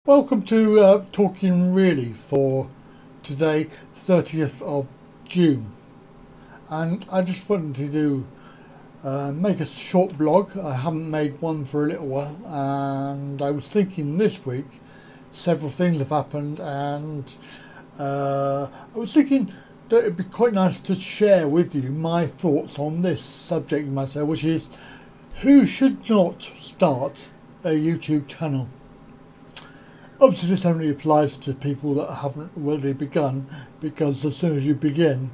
Welcome to Talking Really for today, 30th of June, and I just wanted to do make a short blog. I haven't made one for a little while, and I was thinking this week several things have happened, and I was thinking that it'd be quite nice to share with you my thoughts on this subject matter, which is who should not start a YouTube channel. Obviously this only applies to people that haven't already begun, because as soon as you begin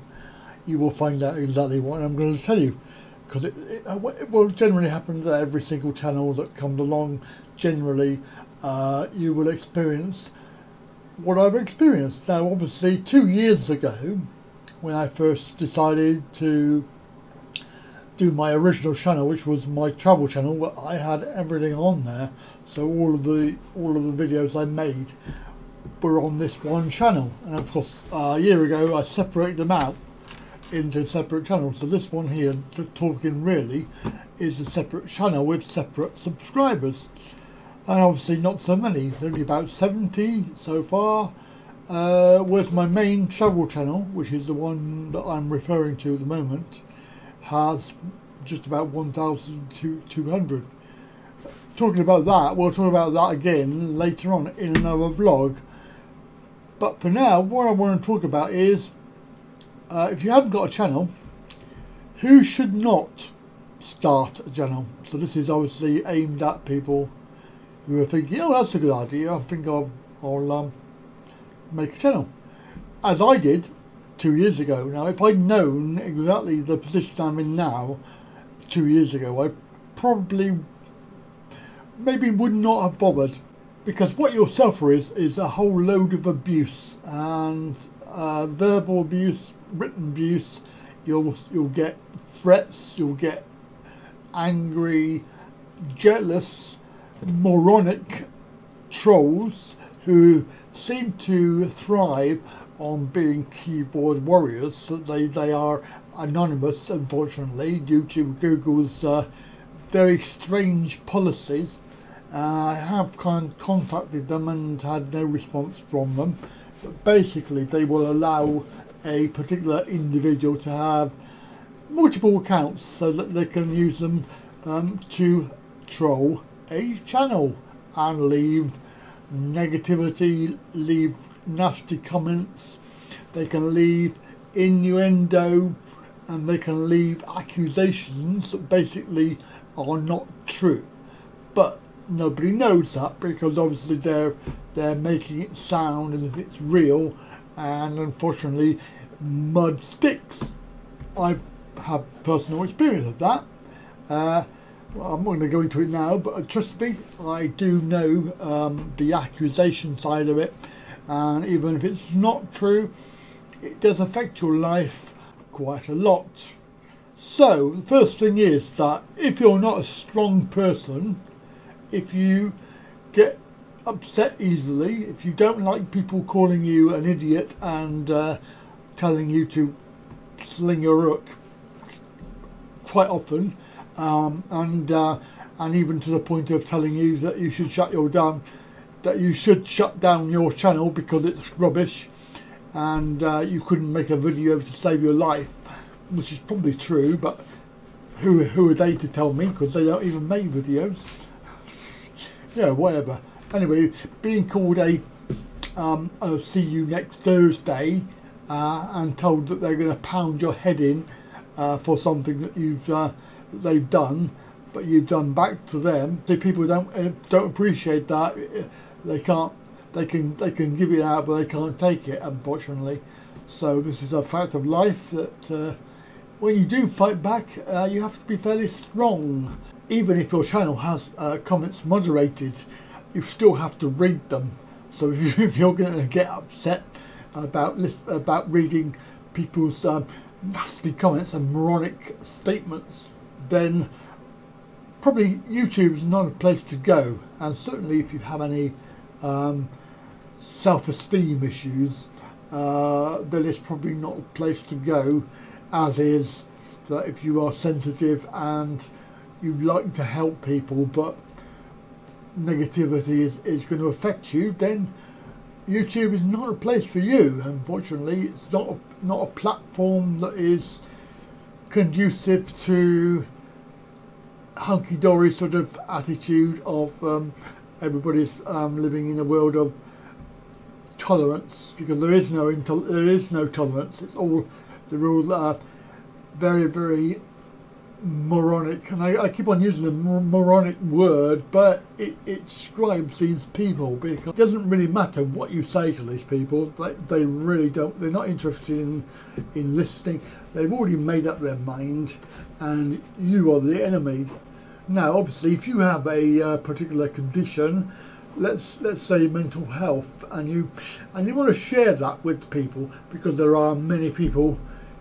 you will find out exactly what I'm going to tell you, because it will generally happen to every single channel that comes along. Generally you will experience what I've experienced. Now obviously 2 years ago, when I first decided to do my original channel, which was my travel channel, I had everything on there, so all of the videos I made were on this one channel. And of course a year ago I separated them out into separate channels. So this one here, Talking Really, is a separate channel with separate subscribers, and obviously not so many. There's only about 70 so far. Whereas my main travel channel, which is the one that I'm referring to at the moment, has just about 1,200. Talking about that, we'll talk about that again later on in another vlog. But for now, what I want to talk about is if you haven't got a channel, who should not start a channel. So this is obviously aimed at people who are thinking, oh, that's a good idea, I think I'll make a channel, as I did 2 years ago. Now if I'd known exactly the position I'm in now 2 years ago, I probably maybe would not have bothered, because what you'll suffer is a whole load of abuse, and verbal abuse, written abuse. You'll get threats, you'll get angry, jealous, moronic trolls who seem to thrive on being keyboard warriors. So they are anonymous, unfortunately, due to Google's very strange policies. I have contacted them and had no response from them, but basically they will allow a particular individual to have multiple accounts so that they can use them to troll a channel and leave negativity, leave nasty comments. They can leave innuendo, and they can leave accusations that basically are not true, but nobody knows that, because obviously they're making it sound as if it's real, and unfortunately mud sticks. I've had personal experience of that. Well, I'm not going to go into it now, but trust me, I do know the accusation side of it, and even if it's not true, it does affect your life quite a lot. So the first thing is that if you're not a strong person, if you get upset easily, if you don't like people calling you an idiot and telling you to sling your hook quite often, and even to the point of telling you that you should shut down your channel because it's rubbish, and you couldn't make a video to save your life, which is probably true, but who are they to tell me, because they don't even make videos. Yeah, whatever. Anyway, being called I'll see you next Thursday, and told that they're going to pound your head in for something that they've done, but you've done back to them. So people don't appreciate that. They can give it out, but they can't take it, unfortunately. So this is a fact of life, that when you do fight back, you have to be fairly strong. Even if your channel has comments moderated, you still have to read them. So if you're going to get upset about reading people's nasty comments and moronic statements, then probably YouTube's not a place to go. And certainly if you have any self-esteem issues, then it's probably not a place to go, as is that if you are sensitive and you like to help people, but negativity is going to affect you, then YouTube is not a place for you. Unfortunately, it's not a platform that is conducive to hunky-dory sort of attitude of everybody's living in a world of tolerance, because there is no tolerance. It's all, the rules are very, very moronic, and I keep on using the moronic word, but it describes these people, because it doesn't really matter what you say to these people. They really don't, they're not interested in listening. They've already made up their mind, and you are the enemy. Now obviously, if you have a particular condition, let's say mental health, and you want to share that with people, because there are many people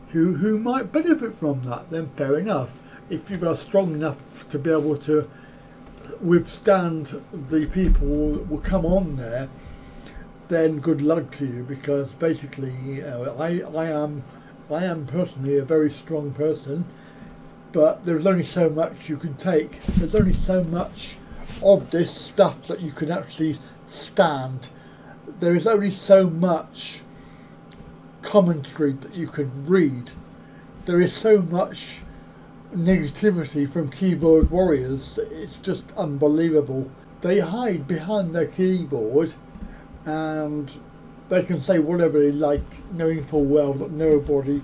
who might benefit from that, then fair enough. If you are strong enough to be able to withstand the people that will come on there, then good luck to you, because basically, you know, I am personally a very strong person, but there's only so much you can take. There's only so much of this stuff that you can actually stand. There is only so much commentary that you can read. There is so much negativity from keyboard warriors. It's just unbelievable. They hide behind their keyboard and they can say whatever they like, knowing full well that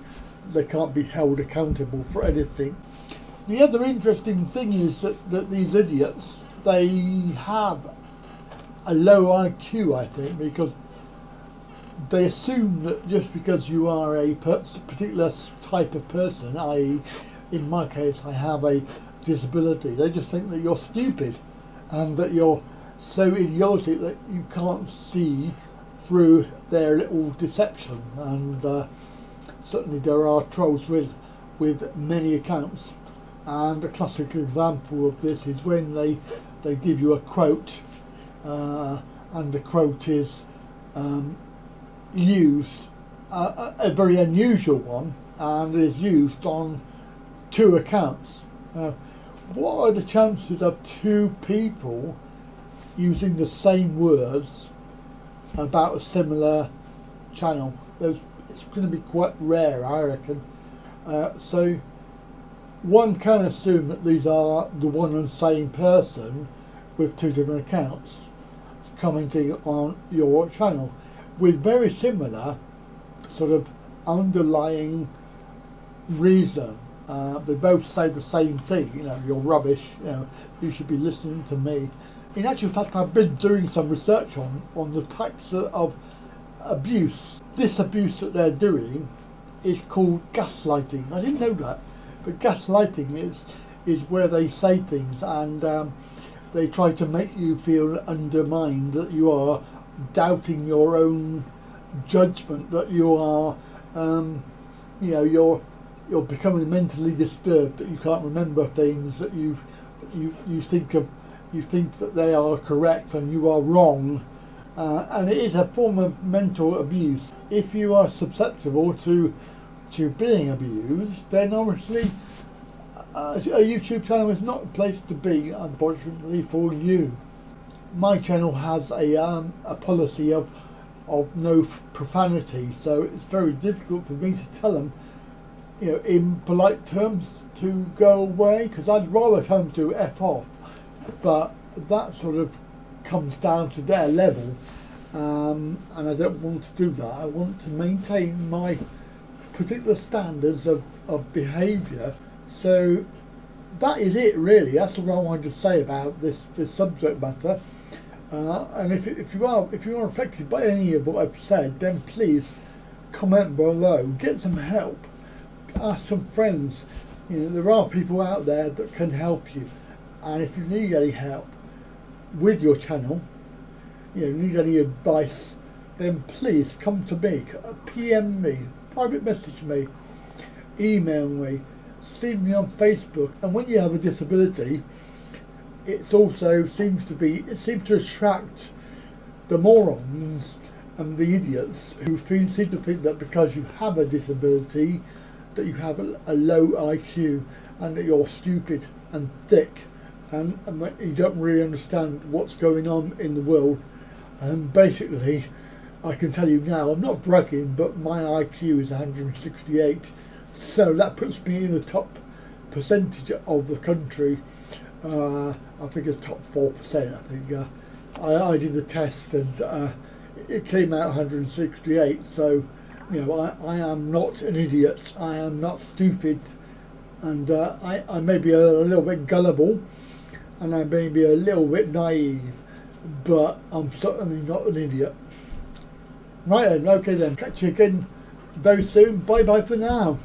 they can't be held accountable for anything. The other interesting thing is that these idiots, they have a low IQ, I think, because they assume that just because you are a particular type of person, i.e. in my case I have a disability, they just think that you're stupid and that you're so idiotic that you can't see through their little deception. And certainly there are trolls with many accounts, and a classic example of this is when they give you a quote, and the quote is used, a very unusual one, and is used on 2 accounts. What are the chances of 2 people using the same words about a similar channel? It's going to be quite rare, I reckon. So one can assume that these are the one and same person with 2 different accounts commenting on your channel with very similar sort of underlying reason. They both say the same thing, you know, you're rubbish, you know, you should be listening to me. In actual fact, I've been doing some research on the types of abuse. This abuse that they're doing is called gaslighting. I didn't know that, but gaslighting is where they say things and they try to make you feel undermined, that you are doubting your own judgment, that you are, you know, you're becoming mentally disturbed, that you can't remember things, that you think that they are correct and you are wrong, and it is a form of mental abuse. If you are susceptible to being abused, then obviously a YouTube channel is not a place to be, unfortunately, for you. My channel has a policy of no profanity, so it's very difficult for me to tell them, you know, in polite terms to go away, because I'd rather tell them to F off, but that sort of comes down to their level, and I don't want to do that. I want to maintain my particular standards of behaviour. So that is it, really. That's all I wanted to say about this subject matter. And if you are affected by any of what I've said, then please comment below. Get some help. Ask some friends. You know, there are people out there that can help you. And if you need any help with your channel, you know, need any advice, then please come to me. PM me, private message me, email me, see me on Facebook. And when you have a disability, it also seems to attract the morons and the idiots who seem to think that because you have a disability, that you have a low IQ and that you're stupid and thick and you don't really understand what's going on in the world. And basically, I can tell you now, I'm not bragging, but my IQ is 168, so that puts me in the top percentage of the country. I think it's top 4%. I think I did the test and it came out 168. So, you know, I am not an idiot. I am not stupid, and I may be a little bit gullible, and I may be a little bit naive, but I'm certainly not an idiot. Right then, okay then, catch you again very soon. Bye bye for now.